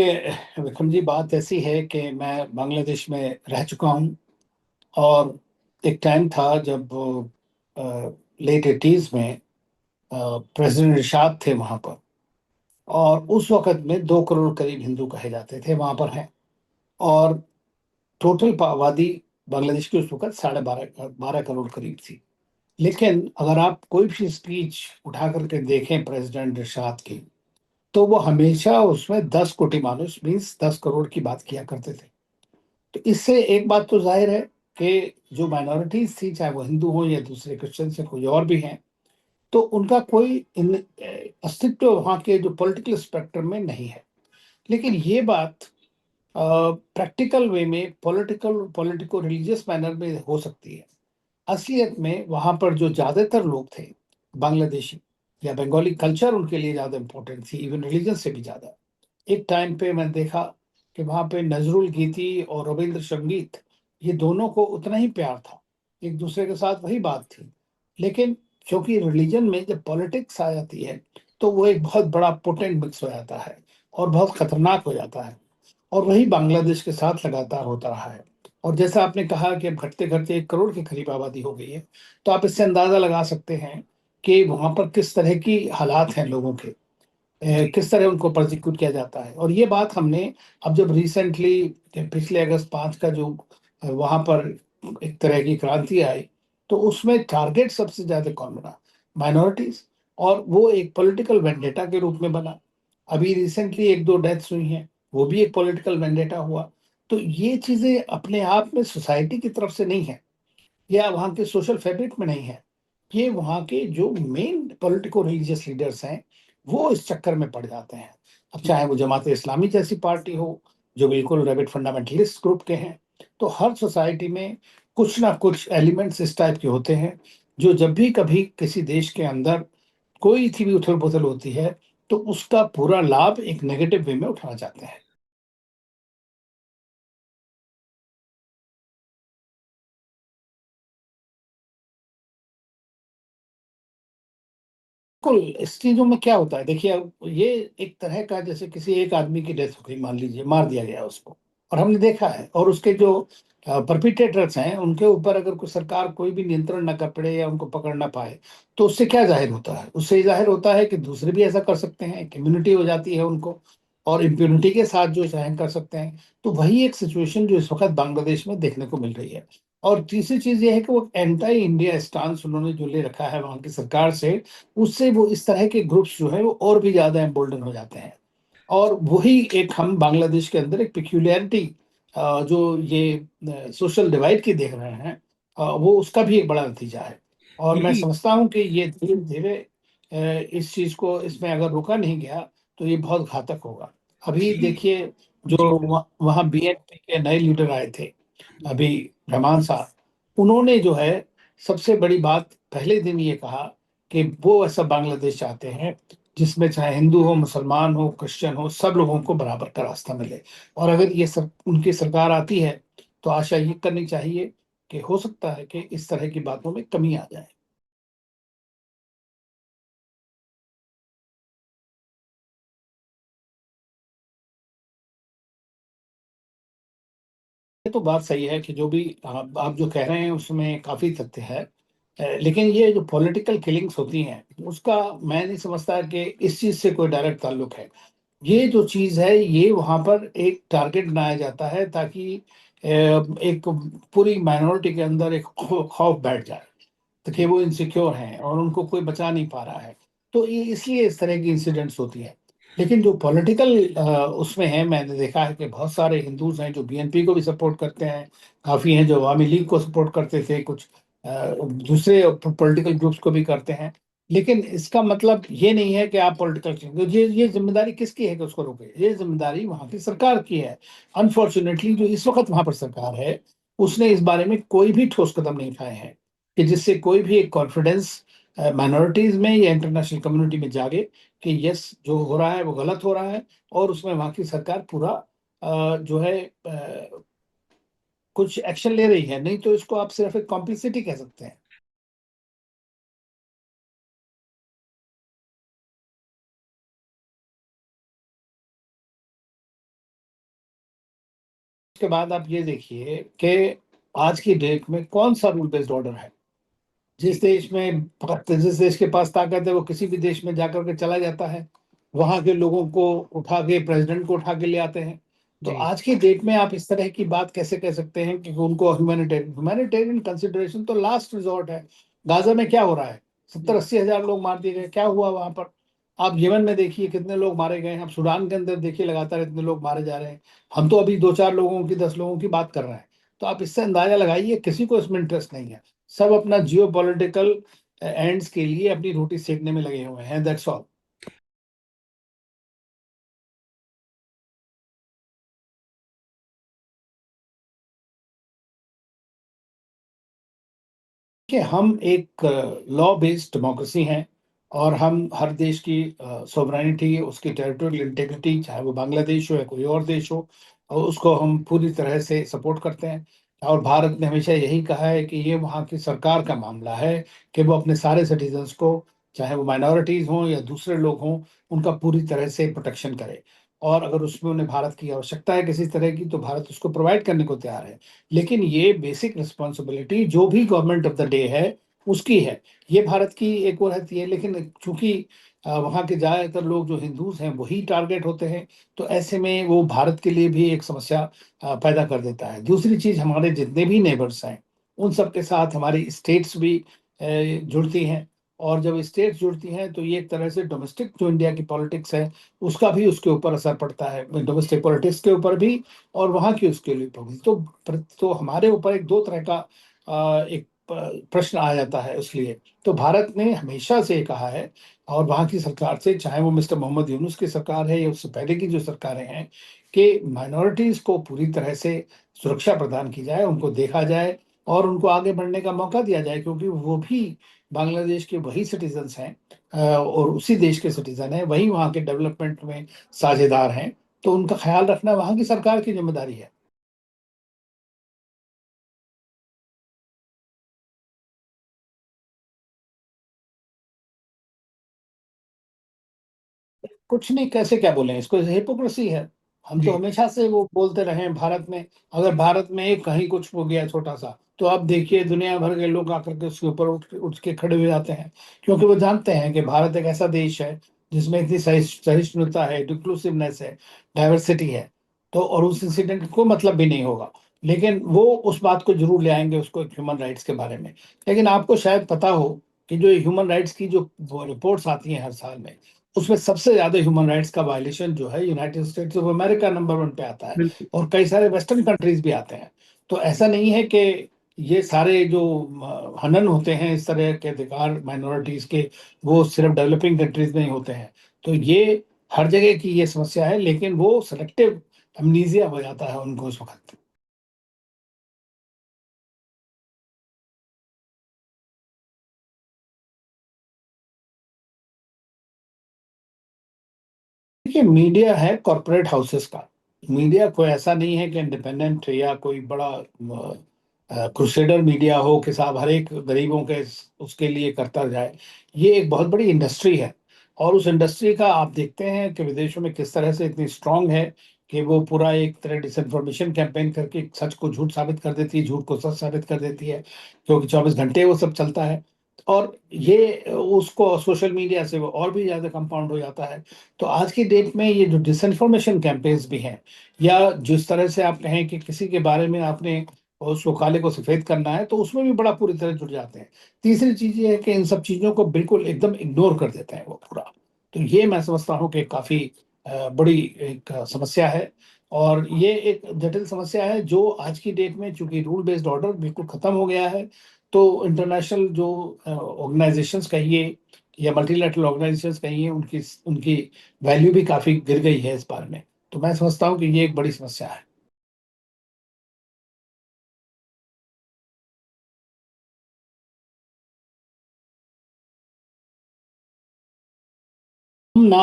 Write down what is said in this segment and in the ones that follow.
ये विक्रम जी, बात ऐसी है कि मैं बांग्लादेश में रह चुका हूँ। और एक टाइम था जब लेट एटीज में प्रेसिडेंट इरशाद थे वहाँ पर। और उस वक़्त में 2 करोड़ करीब हिंदू कहे जाते थे वहाँ पर हैं। और टोटल आबादी बांग्लादेश की उस वक़्त साढ़े 12 करोड़ करीब थी। लेकिन अगर आप कोई भी स्पीच उठा करके देखें प्रेसिडेंट इरशाद की, तो वो हमेशा उसमें 10 कोटि मानुष मीन्स 10 करोड़ की बात किया करते थे। तो इससे एक बात तो ज़ाहिर है कि जो माइनॉरिटीज़ थी, चाहे वो हिंदू हों या दूसरे क्रिश्चियन या कोई और भी हैं, तो उनका कोई अस्तित्व वहाँ के जो पॉलिटिकल स्पेक्ट्रम में नहीं है। लेकिन ये बात प्रैक्टिकल वे में पॉलिटिको रिलीजियस मैनर में हो सकती है। असलियत में वहाँ पर जो ज़्यादातर लोग थे, बांग्लादेशी या बंगाली, कल्चर उनके लिए ज़्यादा इम्पोर्टेंट थी, इवन रिलीजन से भी ज़्यादा। एक टाइम पे मैंने देखा कि वहाँ पे नजरुल गीति और रविंद्र संगीत, ये दोनों को उतना ही प्यार था, एक दूसरे के साथ वही बात थी। लेकिन क्योंकि रिलीजन में जब पॉलिटिक्स आ जाती है, तो वो एक बहुत बड़ा पोटेंट मिक्स हो जाता है और बहुत खतरनाक हो जाता है। और वही बांग्लादेश के साथ लगातार होता रहा है। और जैसा आपने कहा कि अब घटते घटते 1 करोड़ के करीब आबादी हो गई है, तो आप इससे अंदाजा लगा सकते हैं कि वहां पर किस तरह की हालात हैं लोगों के, किस तरह उनको प्रोसिक्यूट किया जाता है। और ये बात हमने अब जब रिसेंटली पिछले अगस्त 5 का जो वहां पर एक तरह की क्रांति आई, तो उसमें टारगेट सबसे ज्यादा कौन बना? माइनॉरिटीज। और वो एक पॉलिटिकल वेंडेटा के रूप में बना। अभी रिसेंटली 1-2 डेथ्स हुई हैं, वो भी एक पॉलिटिकल वेंडेटा हुआ। तो ये चीजें अपने आप में सोसाइटी की तरफ से नहीं है, या वहाँ के सोशल फैब्रिक में नहीं है। ये वहाँ के जो मेन पॉलिटिको रिलीजियस लीडर्स हैं, वो इस चक्कर में पड़ जाते हैं। अब चाहे वो जमात इस्लामी जैसी पार्टी हो, जो बिल्कुल रैबिट फंडामेंटलिस्ट ग्रुप के हैं, तो हर सोसाइटी में कुछ ना कुछ एलिमेंट्स इस टाइप के होते हैं, जो जब भी कभी किसी देश के अंदर कोई सी भी उथल पुथल होती है, तो उसका पूरा लाभ एक नेगेटिव वे में उठाना चाहते हैं। बिल्कुल, इस चीजों में क्या होता है, देखिए, अब ये एक तरह का, जैसे किसी एक आदमी की डेथ हो गई, मान लीजिए मार दिया गया उसको, और हमने देखा है, और उसके जो परपिटेटर्स हैं, उनके ऊपर अगर कोई सरकार कोई भी नियंत्रण न कर पड़े या उनको पकड़ ना पाए, तो उससे क्या जाहिर होता है? उससे ये जाहिर होता है कि दूसरे भी ऐसा कर सकते हैं, इम्यूनिटी हो जाती है उनको, और इम्प्यूनिटी के साथ जो सहन कर सकते हैं। तो वही एक सिचुएशन जो इस वक्त बांग्लादेश में देखने को मिल रही है। और तीसरी चीज ये है कि वो एंटी इंडिया स्टांस उन्होंने जो ले रखा है वहां की सरकार से, उससे वो इस तरह के ग्रुप्स जो है वो और भी ज्यादा एम्बोल्डन हो जाते हैं। और वही एक हम बांग्लादेश के अंदर एक पिक्यूलियरिटी, जो ये सोशल डिवाइड की देख रहे हैं, वो उसका भी एक बड़ा नतीजा है। और मैं यही समझता हूँ कि ये धीरे धीरे इस चीज को, इसमें अगर रोका नहीं गया, तो ये बहुत घातक होगा। अभी यही देखिए, जी जो बिल्कुल। वहाँ बीएनपी के नए लीडर आए थे अभी, रहमान साहब, उन्होंने जो है सबसे बड़ी बात पहले दिन ये कहा कि वो ऐसा बांग्लादेश चाहते हैं जिसमें चाहे हिंदू हो, मुसलमान हो, क्रिश्चियन हो, सब लोगों को बराबर का रास्ता मिले। और अगर ये उनकी सरकार आती है, तो आशा ये करनी चाहिए कि हो सकता है कि इस तरह की बातों में कमी आ जाए। ये तो बात सही है कि जो भी आप जो कह रहे हैं उसमें काफी तथ्य है। लेकिन ये जो पॉलिटिकल किलिंग्स होती हैं, उसका मैं नहीं समझता कि इस चीज से कोई डायरेक्ट ताल्लुक है। ये जो चीज है, ये वहां पर एक टारगेट बनाया जाता है ताकि एक पूरी माइनॉरिटी के अंदर एक खौफ बैठ जाए, तो कि वो इनसिक्योर हैं और उनको कोई बचा नहीं पा रहा है। तो ये इसलिए इस तरह की इंसिडेंट्स होती हैं। लेकिन जो पॉलिटिकल उसमें है, मैंने देखा है कि बहुत सारे हिंदूज हैं जो बीएनपी को भी सपोर्ट करते हैं, काफी हैं जो अवामी लीग को सपोर्ट करते थे, कुछ दूसरे पॉलिटिकल ग्रुप्स को भी करते हैं। लेकिन इसका मतलब ये नहीं है कि आप पॉलिटिकल, ये जिम्मेदारी किसकी है कि उसको रोके? ये जिम्मेदारी वहां की सरकार की है। अनफॉर्चुनेटली जो इस वक्त वहां पर सरकार है, उसने इस बारे में कोई भी ठोस कदम नहीं उठाए हैं कि जिससे कोई भी एक कॉन्फिडेंस माइनॉरिटीज में या इंटरनेशनल कम्युनिटी में जागे कि यस, जो हो रहा है वो गलत हो रहा है। और उसमें वहाँ की सरकार पूरा जो है कुछ एक्शन ले रही है। नहीं तो इसको आप सिर्फ एक कॉम्प्लिसिटी कह सकते हैं। उसके बाद आप ये देखिए कि आज की डेट में कौन-सा रूल बेस्ड ऑर्डर है? जिस देश के पास ताकत है वो किसी भी देश में जाकर के चला जाता है, वहाँ के लोगों को उठा के प्रेज़िडेंट को उठा के ले आते हैं। तो जी, आज की डेट में आप इस तरह की बात कैसे कह सकते हैं कि उनको ह्यूमैनिटेरियन कंसिडरेशन तो लास्ट रिसॉर्ट है। गाज़ा में क्या हो रहा है? जी, 70-80 हज़ार लोग मार दिए गए, क्या हुआ वहाँ पर? आप यमन में देखिए कितने लोग मारे गए हैं, आप सूडान के अंदर देखिए लगातार इतने लोग मारे जा रहे हैं। हम तो अभी 2-4 लोगों की, 10 लोगों की बात कर रहे हैं। तो आप इससे अंदाज़ा लगाइए किसी को इसमें इंटरेस्ट नहीं है। सब अपना जियोपॉलिटिकल एंड्स के लिए अपनी रोटी सेकने में लगे हुए हैं, दैट्स ऑल। कि हम एक लॉ बेस्ड डेमोक्रेसी हैं और हम हर देश की सोवरेनिटी, उसकी टेरिटोरियल इंटीग्रिटी, चाहे वो बांग्लादेश हो या कोई और देश हो, और उसको हम पूरी तरह से सपोर्ट करते हैं। और भारत ने हमेशा यही कहा है कि ये वहाँ की सरकार का मामला है कि वो अपने सारे सिटीजन्स को, चाहे वो माइनॉरिटीज़ हों या दूसरे लोग हों, उनका पूरी तरह से प्रोटेक्शन करे। और अगर उसमें उन्हें भारत की आवश्यकता है किसी तरह की, तो भारत उसको प्रोवाइड करने को तैयार है। लेकिन ये बेसिक रिस्पॉन्सिबिलिटी जो भी गवर्नमेंट ऑफ द डे है, उसकी है। ये भारत की एक वो रहती है, लेकिन चूँकि वहाँ के ज़्यादातर लोग जो हिंदूज़ हैं, वही टारगेट होते हैं, तो ऐसे में वो भारत के लिए भी एक समस्या पैदा कर देता है। दूसरी चीज़, हमारे जितने भी नेबर्स हैं, उन सब के साथ हमारी स्टेट्स भी जुड़ती हैं, और जब स्टेट्स जुड़ती हैं, तो ये एक तरह से डोमेस्टिक जो इंडिया की पॉलिटिक्स है, उसका भी उसके ऊपर असर पड़ता है। डोमेस्टिक पॉलिटिक्स के ऊपर भी और वहाँ की उसके लिए पड़ी। तो हमारे ऊपर एक 2 तरह का एक प्रश्न आ जाता है इसलिए। तो भारत ने हमेशा से कहा है, और वहाँ की सरकार से, चाहे वो मिस्टर मोहम्मद यूनुस की सरकार है या उससे पहले की जो सरकारें हैं, कि माइनॉरिटीज़ को पूरी तरह से सुरक्षा प्रदान की जाए, उनको देखा जाए और उनको आगे बढ़ने का मौका दिया जाए, क्योंकि वो भी बांग्लादेश के वही सिटीज़न्स हैं, और उसी देश के सिटीज़न हैं, वही वहाँ के डेवलपमेंट में साझेदार हैं। तो उनका ख़्याल रखना वहाँ की सरकार की ज़िम्मेदारी है। कुछ नहीं, कैसे क्या बोलें इसको, हिपोक्रेसी है। हम तो जी, हमेशा से वो बोलते रहे हैं भारत में, अगर भारत में एक कहीं कुछ हो गया छोटा-सा, तो अब देखिए दुनिया भर के लोग आकर के उसके ऊपर उठ उठ के खड़े हो जाते हैं। क्योंकि वो जानते हैं कि भारत एक ऐसा देश है, जिसमें इतनी सहिष्णुता है, इंक्लूसिवनेस है, डाइवर्सिटी है। तो और उस इंसिडेंट को मतलब भी नहीं होगा। लेकिन वो उस बात को ज़रूर ले आएँगे, उसको ह्यूमन राइट्स के बारे में। लेकिन आपको शायद पता हो कि जो ह्यूमन राइट्स की जो वो रिपोर्ट्स आती हैं हर साल में, उसमें सबसे ज़्यादा ह्यूमन राइट्स का वायलेशन जो है United states of America number 1 पे आता है, बिल्कुल। और कई सारे वेस्टर्न कंट्रीज़ भी आते हैं। तो ऐसा नहीं है कि ये सारे जो हनन होते हैं इस तरह के अधिकार माइनॉरिटीज़ के, वो सिर्फ़ डेवलपिंग कंट्रीज़ में ही होते हैं। तो ये हर जगह की ये समस्या है, लेकिन वो सिलेक्टिव अमनीज़िया हो जाता है उनको उस वक़्त। देखिए, मीडिया है कॉर्पोरेट हाउसेस का। मीडिया कोई ऐसा नहीं है कि इंडिपेंडेंट या कोई बड़ा क्रूसेडर मीडिया हो कि साहब हर एक गरीबों के उसके लिए करता जाए। ये एक बहुत बड़ी इंडस्ट्री है, और उस इंडस्ट्री का आप देखते हैं कि विदेशों में किस तरह से इतनी स्ट्रांग है कि वो पूरा एक तरह डिसइन्फॉर्मेशन कैंपेन करके सच को झूठ साबित कर देती है, झूठ को सच साबित कर देती है, क्योंकि 24 घंटे वो सब चलता है। और ये उसको सोशल मीडिया से वो और भी ज़्यादा कंपाउंड हो जाता है। तो आज की डेट में ये जो डिसइन्फॉर्मेशन कैंपेन्स भी हैं, या जिस तरह से आप कहें कि किसी के बारे में आपने उसको काले को सफ़ेद करना है, तो उसमें भी बड़ा पूरी तरह जुट जाते हैं। तीसरी चीज़ ये है कि इन सब चीज़ों को बिल्कुल एकदम इग्नोर कर देते हैं वो पूरा। तो ये मैं समझता हूँ कि काफ़ी बड़ी एक समस्या है, और ये एक जटिल समस्या है जो आज की डेट में, चूँकि रूल बेस्ड ऑर्डर बिल्कुल खत्म हो गया है, तो इंटरनेशनल जो ऑर्गनाइज़ेशंस कहिए या मल्टीलैटरल ऑर्गनाइज़ेशंस कहिए, उनकी उनकी वैल्यू भी काफ़ी गिर गई है इस बारे में। तो मैं समझता हूँ कि ये एक बड़ी समस्या है। हम ना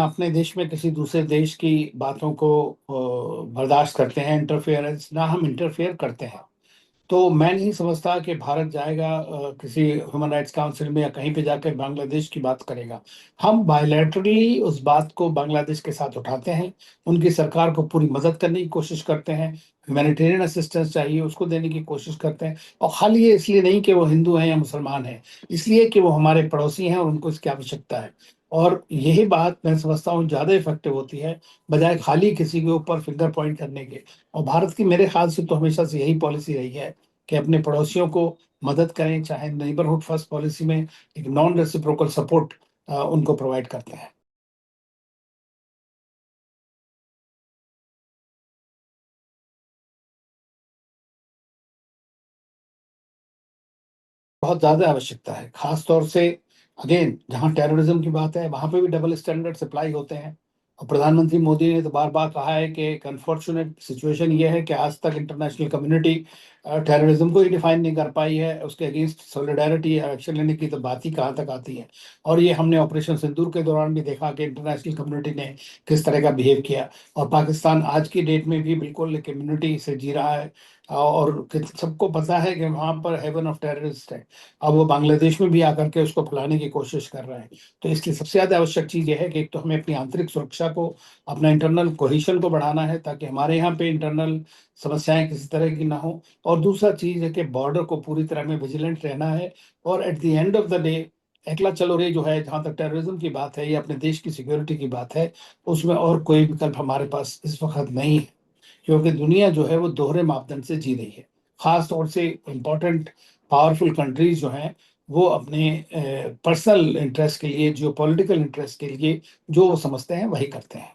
अपने देश में किसी दूसरे देश की बातों को बर्दाश्त करते हैं, इंटरफेरेंस, ना हम इंटरफेयर करते हैं। तो मैं नहीं समझता कि भारत जाएगा किसी ह्यूमन राइट्स काउंसिल में या कहीं पे जाकर बांग्लादेश की बात करेगा। हम बायलैटरली उस बात को बांग्लादेश के साथ उठाते हैं, उनकी सरकार को पूरी मदद करने की कोशिश करते हैं, ह्यूमैनिटेरियन असिस्टेंस चाहिए उसको देने की कोशिश करते हैं। और खाली ये इसलिए नहीं कि वो हिंदू हैं या मुसलमान हैं, इसलिए कि वो हमारे पड़ोसी हैं और उनको इसकी आवश्यकता है। और यही बात मैं समझता हूँ ज़्यादा इफ़ेक्टिव होती है, बजाय खाली किसी के ऊपर फिंगर पॉइंट करने के। और भारत की मेरे ख़्याल से तो हमेशा से यही पॉलिसी रही है कि अपने पड़ोसियों को मदद करें, चाहे नेबरहुड फर्स्ट पॉलिसी में एक नॉन रेसिप्रोकल सपोर्ट उनको प्रोवाइड करते हैं। बहुत ज़्यादा आवश्यकता है, ख़ास तौर से अगेन जहाँ टेररिज़्म की बात है, वहाँ पे भी डबल स्टैंडर्ड्स अप्लाई होते हैं। और प्रधानमंत्री मोदी ने तो बार-बार कहा है कि एक अनफॉर्च्यूनेट सिचुएशन ये है कि आज तक इंटरनेशनल कम्युनिटी टेररिज़्म को ही डिफाइन नहीं कर पाई है, उसके अगेंस्ट सॉलिडेरिटी या एक्शन लेने की तो बात ही कहाँ तक आती है। और ये हमने ऑपरेशन सिंदूर के दौरान भी देखा कि इंटरनेशनल कम्युनिटी ने किस तरह का बिहेव किया। और पाकिस्तान आज की डेट में भी बिल्कुल एक इम्यूनिटी से जी रहा है, और सबको पता है कि वहाँ पर हेवन ऑफ टेररिस्ट है। अब वो बांग्लादेश में भी आकर के उसको फैलाने की कोशिश कर रहे हैं। तो इसलिए सबसे ज़्यादा आवश्यक चीज़ ये है कि एक तो हमें अपनी आंतरिक सुरक्षा को, अपना इंटरनल कोहेशन को बढ़ाना है, ताकि हमारे यहाँ पे इंटरनल समस्याएँ किसी तरह की ना हो। और दूसरा चीज़ है कि बॉर्डर को पूरी तरह हमें विजिलेंट रहना है। और at the end of the day एकला चलो रे जो है, जहाँ तक टेररिज़्म की बात है या अपने देश की सिक्योरिटी की बात है, उसमें और कोई विकल्प हमारे पास इस वक़्त नहीं है। क्योंकि दुनिया जो है वो दोहरे मापदंड से जी रही है। ख़ास तौर से इम्पोर्टेंट पावरफुल कंट्रीज़ जो हैं, वो अपने पर्सनल इंटरेस्ट के लिए, जियोपॉलिटिकल इंटरेस्ट के लिए जो वो समझते हैं वही करते हैं।